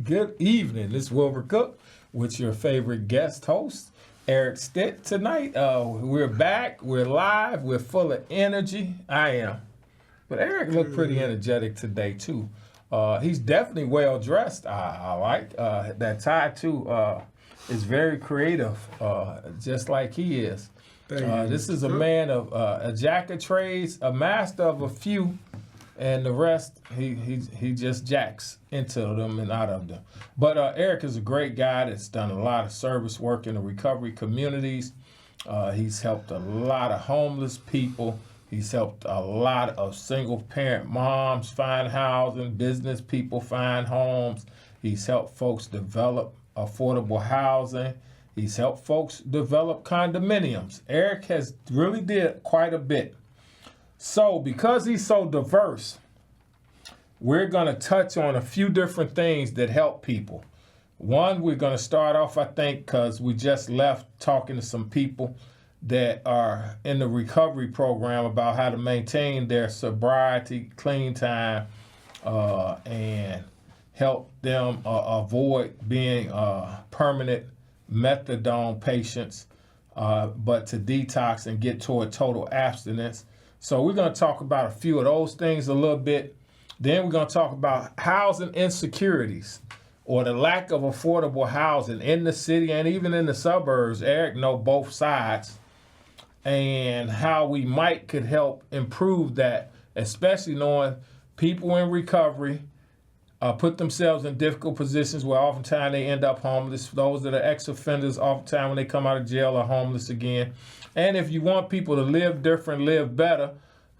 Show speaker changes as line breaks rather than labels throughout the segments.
Good evening. This is Wilbert Cook with your favorite guest host, Eric Stith. Tonight, we're back. We're live. We're full of energy. I am. But Eric looked pretty energetic today, too. He's definitely well dressed. I like that tie, too. Is very creative, just like he is. This is a man of a jack of trades, a master of a few. And the rest, he just jacks into them and out of them. But Eric is a great guy that's done a lot of service work in the recovery communities. He's helped a lot of homeless people. He's helped a lot of single-parent moms find housing, business people find homes. He's helped folks develop affordable housing. He's helped folks develop condominiums. Eric has really did quite a bit. So because he's so diverse, we're going to touch on a few different things that help people. One, we're going to start off, I think, because we just left talking to some people that are in the recovery program about how to maintain their sobriety, clean time, and help them avoid being permanent methadone patients, but to detox and get toward total abstinence. So we're going to talk about a few of those things a little bit. Then we're going to talk about housing insecurities or the lack of affordable housing in the city and even in the suburbs. Eric knows both sides and how we could help improve that, especially knowing people in recovery put themselves in difficult positions where oftentimes they end up homeless. Those that are ex-offenders, oftentimes when they come out of jail are homeless again. And if you want people to live different, live better,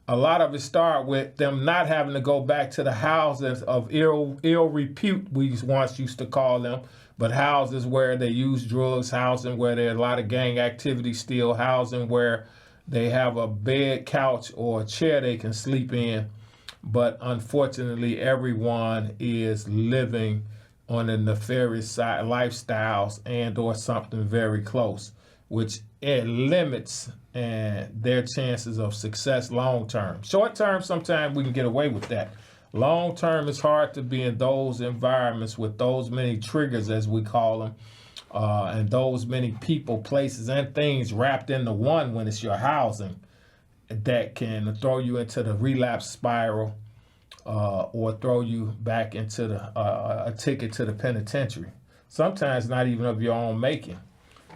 a lot of it starts with them not having to go back to the houses of ill repute, we once used to call them, but houses where they use drugs, housing where there's a lot of gang activity still, housing where they have a bed, couch, or a chair they can sleep in. But unfortunately, everyone is living on the nefarious side, lifestyles and or something very close, which it limits their chances of success long term. Short term, sometimes we can get away with that. Long term, it's hard to be in those environments with those many triggers, as we call them, and those many people, places, and things wrapped into one when it's your housing that can throw you into the relapse spiral or throw you back into a ticket to the penitentiary. Sometimes not even of your own making.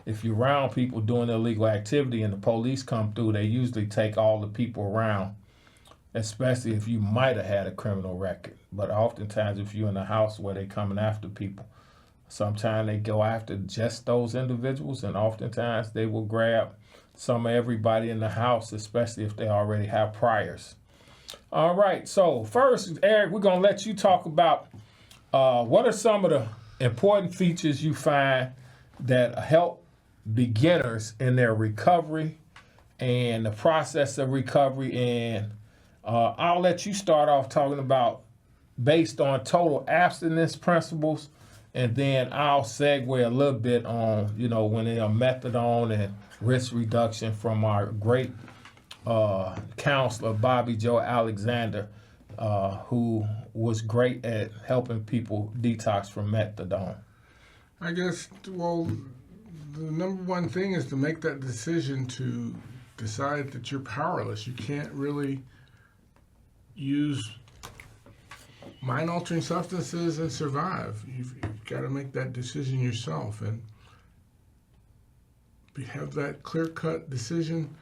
If you're around people doing illegal activity and the police come through, they usually take all the people around, especially if you might have had a criminal record. But oftentimes if you're in a house where they're coming after people, sometimes they go after just those individuals, and oftentimes they will grab some of everybody in the house, especially if they already have priors. All right, so first, Eric, we're going to let you talk about what are some of the important features you find that help beginners in their recovery and the process of recovery. And I'll let you start off talking about based on total abstinence principles, and then I'll segue a little bit on, when they are methadone and risk reduction from our great counselor, Bobby Joe Alexander, who was great at helping people detox from methadone.
I guess, the number one thing is to make that decision to decide that you're powerless. You can't really use mind-altering substances and survive. You've got to make that decision yourself and have that clear-cut decision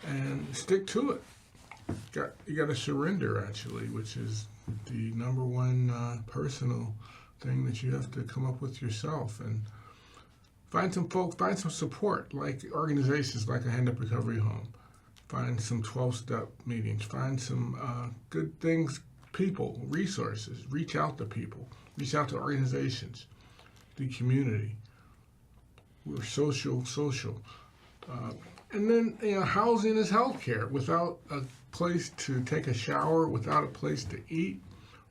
and stick to it. You got to surrender, actually, which is the number one personal thing that you have to come up with yourself. And find some folks, find some support, like organizations like a Hand Up Recovery Home. Find some 12-step meetings. Find some good things, people, resources. Reach out to people. Reach out to organizations, the community. We're social. And then, housing is healthcare. Without a place to take a shower, without a place to eat,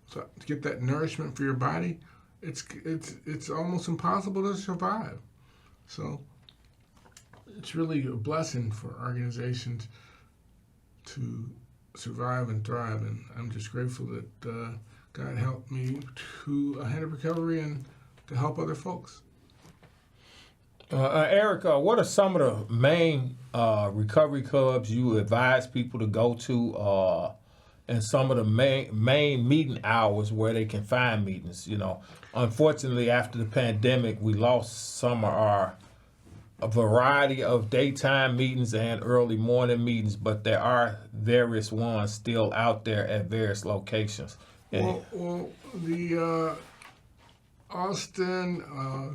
So to get that nourishment for your body, it's almost impossible to survive. So it's really a blessing for organizations to survive and thrive, and I'm just grateful that God helped me to handle recovery and to help other folks.
Eric, what are some of the main recovery clubs you advise people to go to, and some of the main meeting hours where they can find meetings? Unfortunately, after the pandemic, we lost some of a variety of daytime meetings and early morning meetings, but there are various ones still out there at various locations.
Well, the Austin,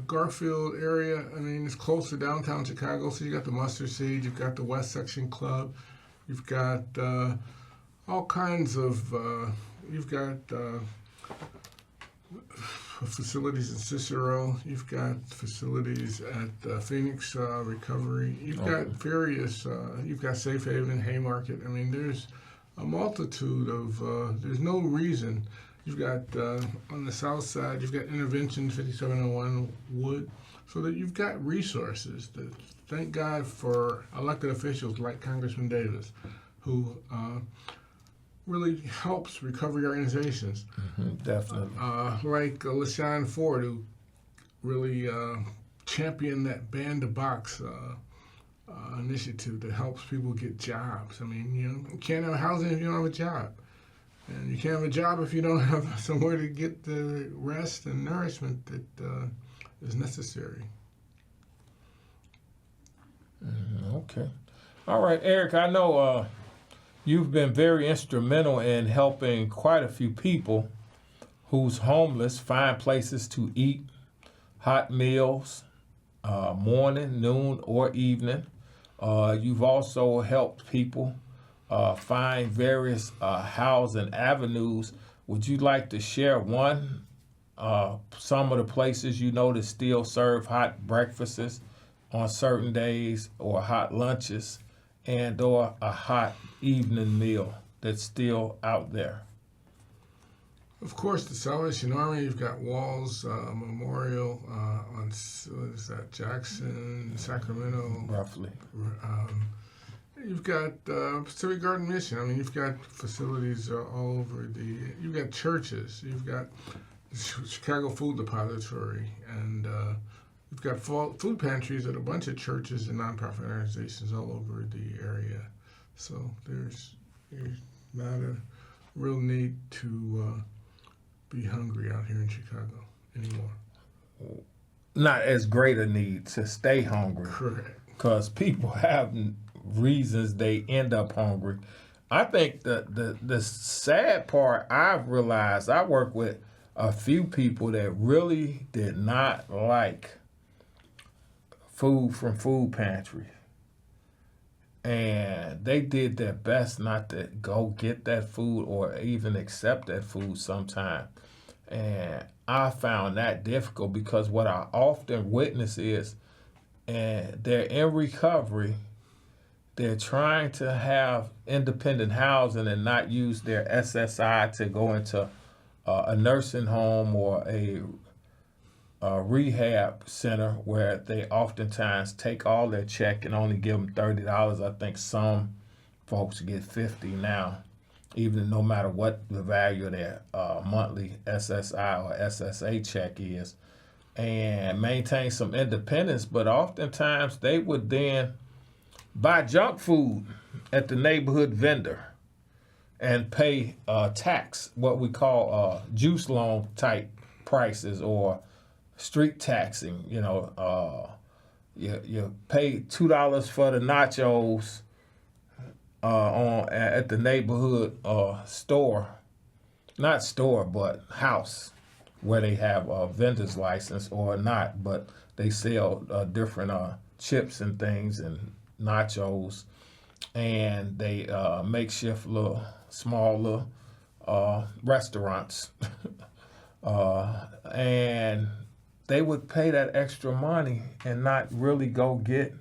Garfield area, it's close to downtown Chicago, so you got the Mustard Seed, you've got the West Section Club, you've got all kinds of, you've got facilities in Cicero, you've got facilities at Phoenix Recovery, you've got various, you've got Safe Haven, Haymarket. There's a multitude of, there's no reason. You've got on the south side, you've got Intervention 5701 Wood, so that you've got resources. Thank God for elected officials like Congressman Davis, who really helps recovery organizations.
Definitely.
Like LaShawn Ford, who really championed that Ban the Box initiative that helps people get jobs. You can't have housing if you don't have a job. And you can't have a job if you don't have somewhere to get the rest and nourishment that is necessary.
Okay. All right, Eric, I know you've been very instrumental in helping quite a few people who's homeless find places to eat, hot meals, morning, noon, or evening. You've also helped people find various housing avenues. Would you like to share some of the places that still serve hot breakfasts on certain days, or hot lunches, and or a hot evening meal that's still out there?
Of course, the Salvation Army, you've got Walls Memorial on, what is that, Jackson, Sacramento.
Roughly.
You've got Pacific Garden Mission. You've got facilities all over you've got churches, you've got Chicago Food Depository, and you've got food pantries at a bunch of churches and nonprofit organizations all over the area. So there's not a real need to be hungry out here in Chicago anymore.
Not as great a need to stay hungry.
Correct.
Because people have reasons they end up hungry. I think the sad part I've realized, I work with a few people that really did not like food from food pantries. And they did their best not to go get that food or even accept that food sometime. And I found that difficult, because what I often witness is, and they're in recovery, they're trying to have independent housing and not use their SSI to go into a nursing home or a rehab center, where they oftentimes take all their check and only give them $30. I think some folks get $50 now, even no matter what the value of their monthly SSI or SSA check is, and maintain some independence. But oftentimes they would then buy junk food at the neighborhood vendor and pay tax, what we call juice loan type prices, or street taxing. You pay $2 for the nachos at the neighborhood store, not store, but house, where they have a vendor's license or not, but they sell different chips and things and nachos, and they makeshift small restaurants, and they would pay that extra money and not really go get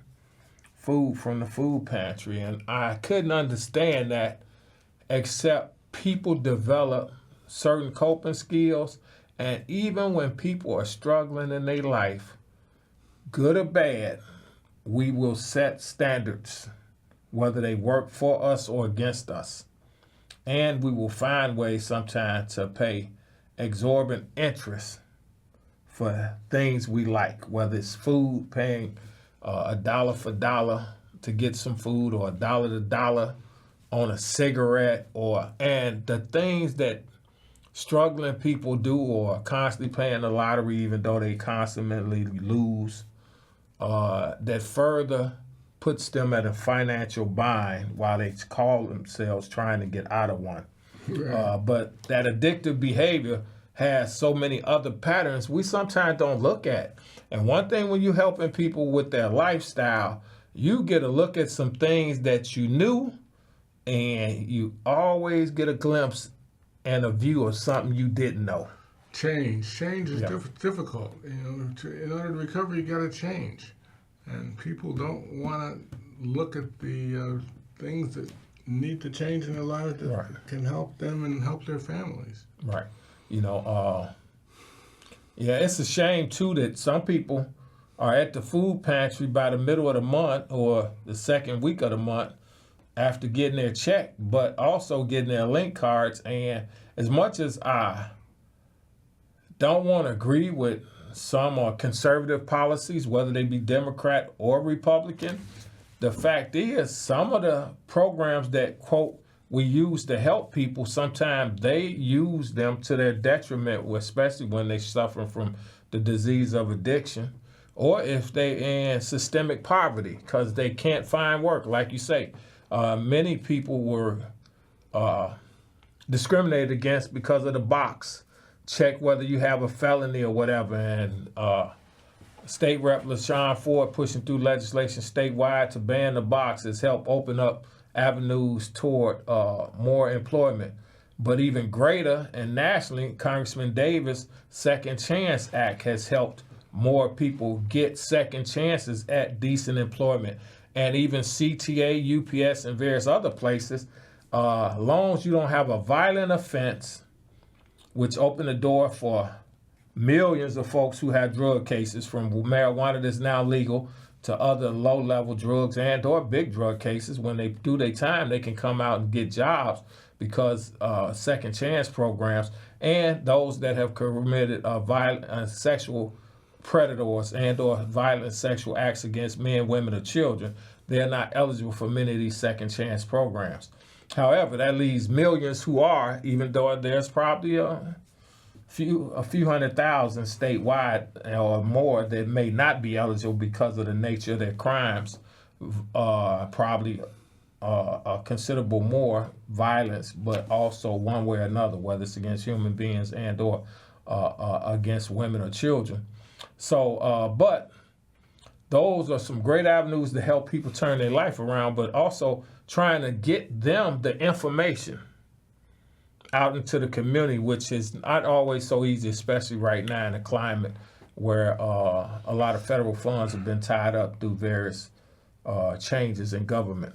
food from the food pantry. And I couldn't understand that, except people develop certain coping skills. And even when people are struggling in their life, good or bad, we will set standards, whether they work for us or against us. And we will find ways sometimes to pay exorbitant interest for things we like, whether it's food, paying a dollar for dollar to get some food, or a dollar to dollar on a cigarette, and the things that struggling people do, or constantly playing the lottery even though they constantly lose, that further puts them at a financial bind while they call themselves trying to get out of one.
Right.
But that addictive behavior has so many other patterns we sometimes don't look at. And one thing when you're helping people with their lifestyle, you get a look at some things that you knew, and you always get a glimpse and a view of something you didn't know.
Change is difficult. In order to recover, you got to change, and people don't want to look at the things that need to change in their lives that can help them and help their families.
Right. It's a shame too that some people are at the food pantry by the middle of the month or the second week of the month after getting their check, but also getting their link cards. And as much as I don't want to agree with some conservative policies, whether they be Democrat or Republican, the fact is some of the programs that, quote, we use to help people, sometimes they use them to their detriment, especially when they suffer from the disease of addiction, or if they in systemic poverty because they can't find work. Like you say, many people were discriminated against because of the box. Check whether you have a felony or whatever. And State Rep LaShawn Ford pushing through legislation statewide to ban the box has helped open up avenues toward more employment. But even greater and nationally, Congressman Davis' Second Chance Act has helped more people get second chances at decent employment. And even CTA, UPS, and various other places, long as you don't have a violent offense, which opened the door for millions of folks who had drug cases, from marijuana that's now legal to other low-level drugs and or big drug cases. When they do their time, they can come out and get jobs because second chance programs, and those that have committed violent sexual predators and or violent sexual acts against men, women, or children, they're not eligible for many of these second chance programs. However, that leaves millions who are, even though there's probably a few 100,000 statewide or more that may not be eligible because of the nature of their crimes, probably considerable more violence, but also one way or another, whether it's against human beings and or against women or children. So, but those are some great avenues to help people turn their life around, but also trying to get them the information out into the community, which is not always so easy, especially right now in a climate where a lot of federal funds have been tied up through various changes in government.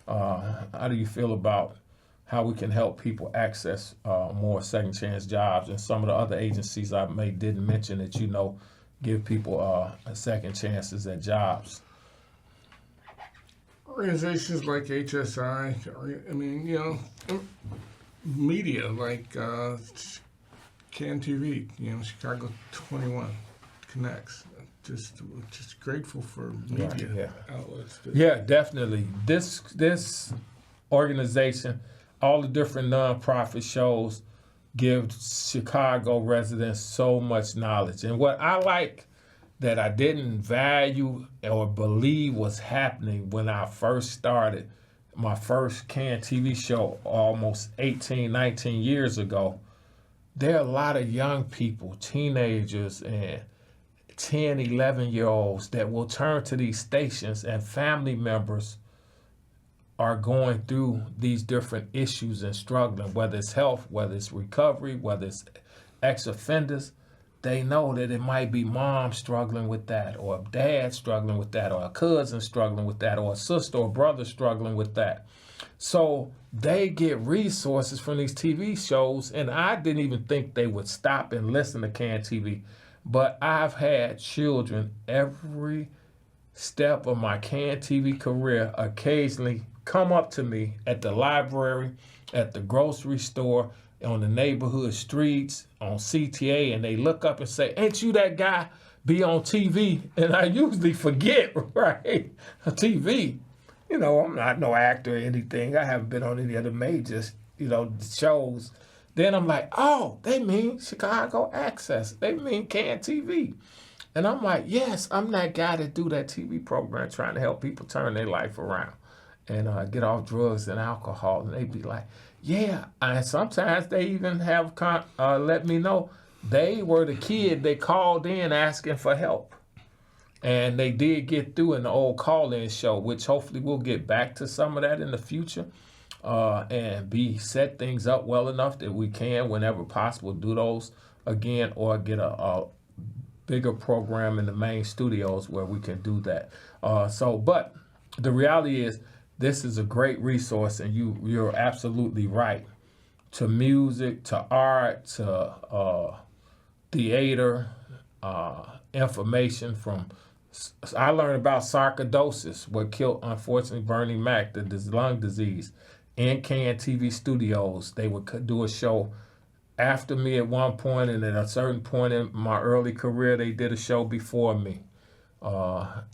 How do you feel about how we can help people access more second chance jobs, and some of the other agencies I didn't mention that give people second chances at jobs?
Organizations like HSI, media like CAN TV, Chicago 21 Connects. Just grateful for media outlets.
Yeah, definitely. This organization, all the different nonprofit shows, give Chicago residents so much knowledge. And what I like that I didn't value or believe was happening when I first started my first CAN TV show almost 18, 19 years ago, there are a lot of young people, teenagers and 10, 11-year-olds that will turn to these stations, and family members are going through these different issues and struggling, whether it's health, whether it's recovery, whether it's ex-offenders. They know that it might be mom struggling with that, or dad struggling with that, or a cousin struggling with that, or a sister or brother struggling with that. So they get resources from these TV shows, and I didn't even think they would stop and listen to CAN TV. But I've had children every step of my CAN TV career occasionally come up to me at the library, at the grocery store, on the neighborhood streets, on CTA, and they look up and say, "Ain't you that guy be on TV?" And I usually forget, right? TV. You know, I'm not no actor or anything. I haven't been on any of the major, shows. Then I'm like, oh, they mean Chicago Access. They mean CAN TV. And I'm like, yes, I'm that guy that do that TV program trying to help people turn their life around and get off drugs and alcohol. And they be like, yeah. And sometimes they even have let me know they were the kid they called in asking for help. And they did get through in the old call-in show, which hopefully we'll get back to some of that in the future and set things up well enough that we can, whenever possible, do those again or get a bigger program in the main studios where we can do that. But the reality is this is a great resource, and you're absolutely right. To music, to art, to theater, information from... I learned about sarcoidosis, what killed, unfortunately, Bernie Mac, the lung disease, in CAN TV studios. They would do a show after me at one point, and at a certain point in my early career, they did a show before me. But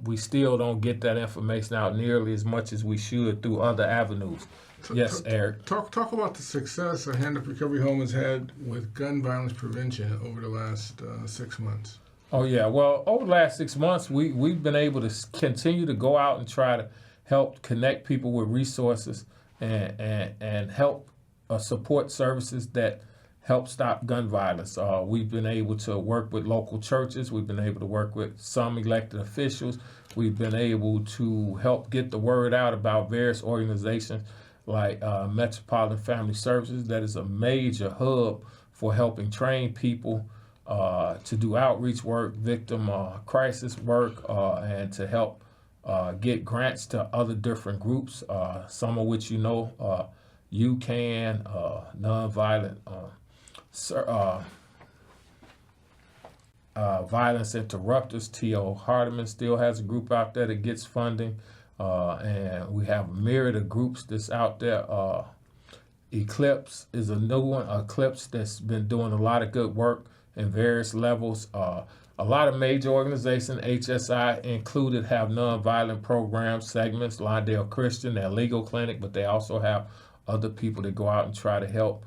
we still don't get that information out nearly as much as we should through other avenues. Yes, Eric.
Talk about the success a Hand Up Recovery Home has had with gun violence prevention over the last 6 months.
Oh, yeah. Well, over the last 6 months, we've been able to continue to go out and try to help connect people with resources and help support services that help stop gun violence. We've been able to work with local churches. We've been able to work with some elected officials. We've been able to help get the word out about various organizations like Metropolitan Family Services. That is a major hub for helping train people to do outreach work, victim crisis work, and to help get grants to other different groups, some of which you can, nonviolent, violence interrupters. T.O. Hardeman still has a group out there that gets funding, and we have a myriad of groups that's out there. Eclipse is a new one, Eclipse that's been doing a lot of good work in various levels. A lot of major organizations, HSI included, have nonviolent program segments. Lawndale Christian, their legal clinic, but they also have other people that go out and try to help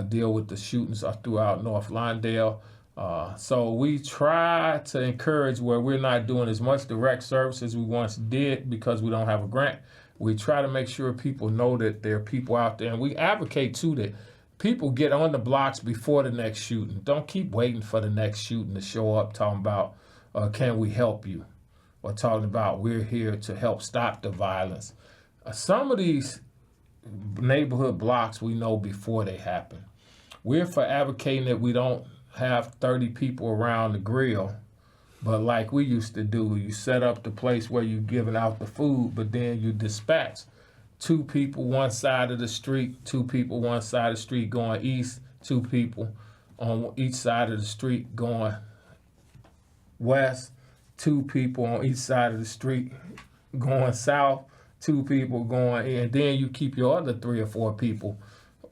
deal with the shootings throughout North Lawndale. So we try to encourage, where we're not doing as much direct service as we once did because we don't have a grant. We try to make sure people know that there are people out there, and we advocate too that people get on the blocks before the next shooting. Don't keep waiting for the next shooting to show up talking about, can we help you? Or talking about, we're here to help stop the violence. Some of these neighborhood blocks we know before they happen. We're for advocating that we don't have 30 people around the grill, but like we used to do, you set up the place where you're giving out the food, but then you dispatch 2 people one side of the street, 2 people one side of the street going east, 2 people on each side of the street going west, 2 people on each side of the street going south, 2 people going in, and then you keep your other 3 or 4 people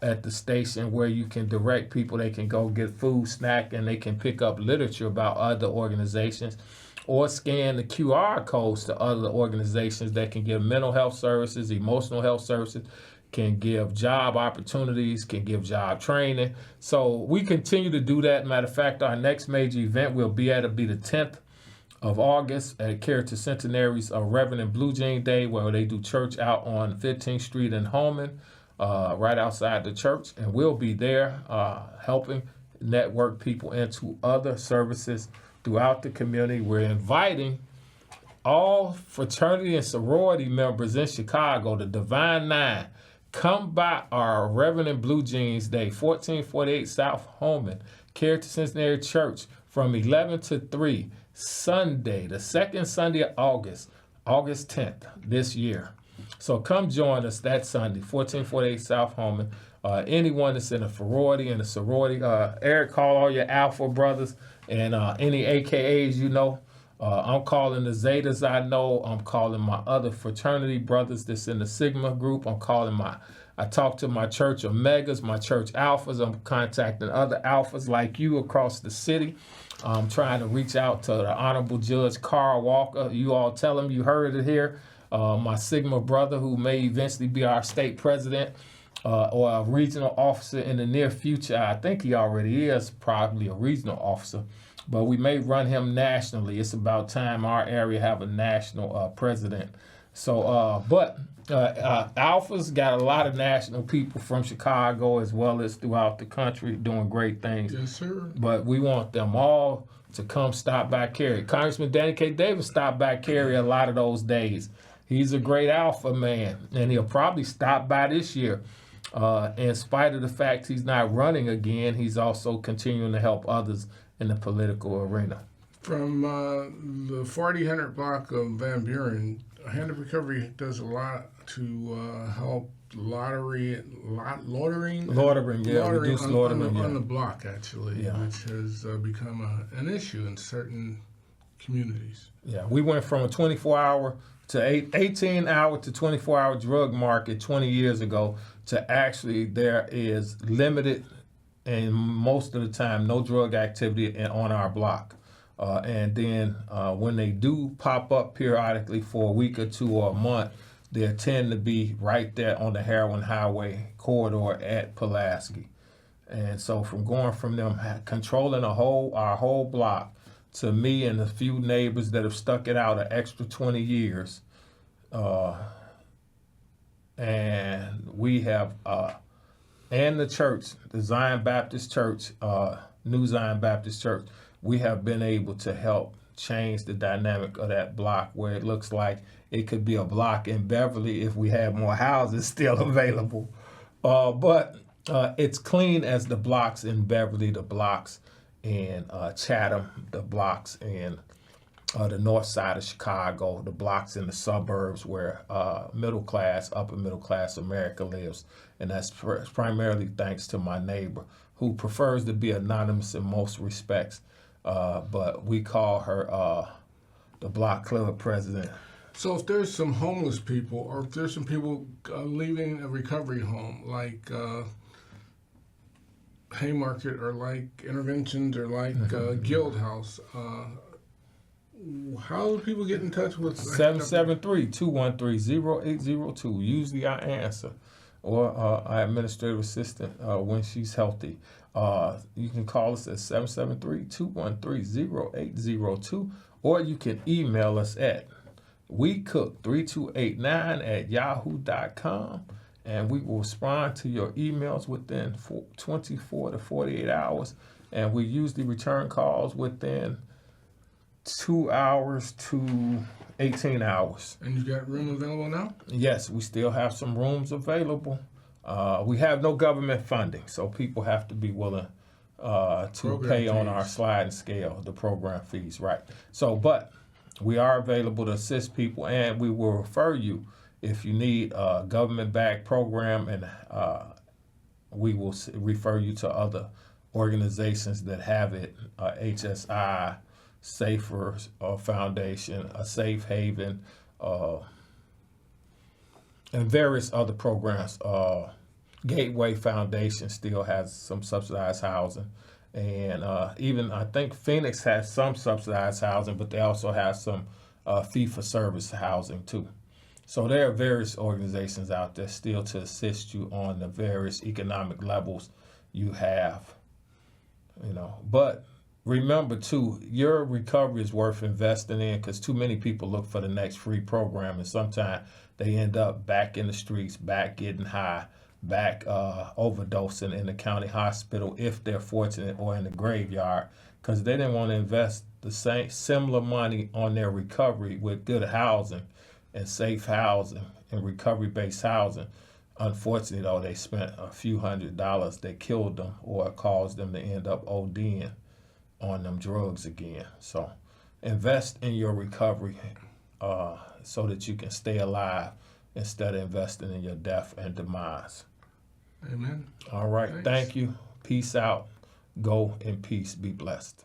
at the station where you can direct people. They can go get food, snack, and they can pick up literature about other organizations, or scan the QR codes to other organizations that can give mental health services, emotional health services, can give job opportunities, can give job training. So we continue to do that. Matter of fact, our next major event will be the 10th of August at Character Centenary's Reverend Blue Jean Day, where they do church out on 15th Street in Holman, right outside the church. And we'll be there helping network people into other services throughout the community. We're inviting all fraternity and sorority members in Chicago, the Divine Nine. Come by our Reverend Blue Jeans Day, 1448 South Holman, Character Centenary Church, from 11 to 3, Sunday, the second Sunday of August, August 10th this year. So come join us that Sunday, 1448 South Holman. Anyone that's in a sorority and a sorority, Eric, call all your Alpha brothers and any AKAs you know. I'm calling the Zetas I know. I'm calling my other fraternity brothers that's in the Sigma group. I talk to my church Omegas, my church Alphas. I'm contacting other Alphas like you across the city. I'm trying to reach out to the Honorable Judge Carl Walker. You all tell him you heard it here. My Sigma brother who may eventually be our state president or a regional officer in the near future. I think he already is probably a regional officer, but we may run him nationally. It's about time our area have a national president. So, Alpha's got a lot of national people from Chicago as well as throughout the country doing great things.
Yes, sir.
But we want them all to come stop by Cary. Congressman Danny K. Davis stopped by Cary a lot of those days. He's a great Alpha man, and he'll probably stop by this year. In spite of the fact he's not running again, he's also continuing to help others in the political arena.
From the 4000 block of Van Buren, Hand of Recovery does a lot to help loitering,
reduce loitering
on the block, actually, which has become an issue in certain communities.
Yeah, we went from a 24-hour to 18-hour to 24-hour drug market 20 years ago to actually there is limited and most of the time no drug activity on our block. And then when they do pop up periodically for a week or two or a month, they tend to be right there on the heroin highway corridor at Pulaski. And so from going from them controlling our whole block to me and a few neighbors that have stuck it out an extra 20 years, and we have, and the church, the Zion Baptist Church, New Zion Baptist Church, we have been able to help change the dynamic of that block where it looks like it could be a block in Beverly if we had more houses still available. But it's clean as the blocks in Beverly, the blocks in Chatham, the blocks in the north side of Chicago, the blocks in the suburbs where upper middle class America lives. And that's primarily thanks to my neighbor who prefers to be anonymous in most respects. But we call her the block club president.
So if there's some homeless people or if there's some people leaving a recovery home like Haymarket or like Interventions or like Guild House, how do people get in touch with
773-213-0802? Usually I answer, or our administrative assistant when she's healthy. You can call us at 773-213-0802, or you can email us at wecook3289@yahoo.com, and we will respond to your emails within 24 to 48 hours, and we usually return calls within 2 hours to 18 hours.
And you got room available now?
Yes, we still have some rooms available. We have no government funding, so people have to be willing to pay on our sliding scale, the program fees, right? So, but we are available to assist people, and we will refer you if you need a government-backed program, and we will refer you to other organizations that have it, HSI, Safer Foundation, a Safe Haven, and various other programs. Gateway Foundation still has some subsidized housing, and even I think Phoenix has some subsidized housing, but they also have some fee-for-service housing too. So there are various organizations out there still to assist you on the various economic levels you have, But remember too, your recovery is worth investing in, because too many people look for the next free program, and sometimes they end up back in the streets, back getting high, back overdosing in the county hospital if they're fortunate, or in the graveyard, because they didn't want to invest the similar money on their recovery with good housing and safe housing and recovery-based housing. Unfortunately, though, they spent a few $100s that killed them or caused them to end up ODing on them drugs again. So invest in your recovery so that you can stay alive instead of investing in your death and demise.
Amen.
All right.
Thanks.
Thank you. Peace out. Go in peace. Be blessed.